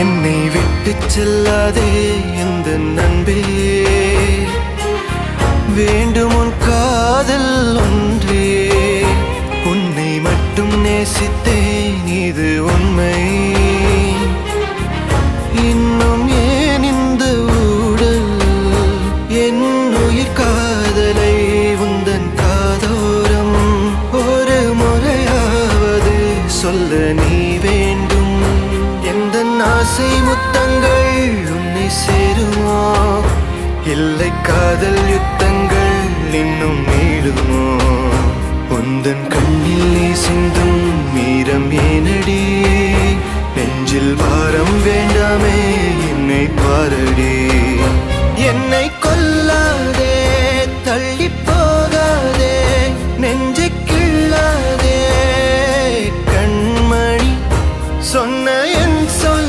என்னை விட்டு செல்லாதே எந்த நண்பே, வேண்டும் உன் காதல் ஒன்றே. உன்னை மட்டும் நேசித்தேன் இது உண்மை. இன்னும் ஏன் இந்த ஊடல் என் உயிர் காதலை உந்தன் காதோரம் ஒரு முறையாவது சொல்ல நீ வேண்டும். எந்த ஆசை முத்தங்கள் உன்னை சேருமோ, இல்லை காதல் யுத்தங்கள் இன்னும் நீளுமோ. உந்தன் கண்ணில் நீ சிந்தும் மீரம் ஏனடி, நெஞ்சில் பாரம் வேண்டாமே என்னை பாரடி. என்னை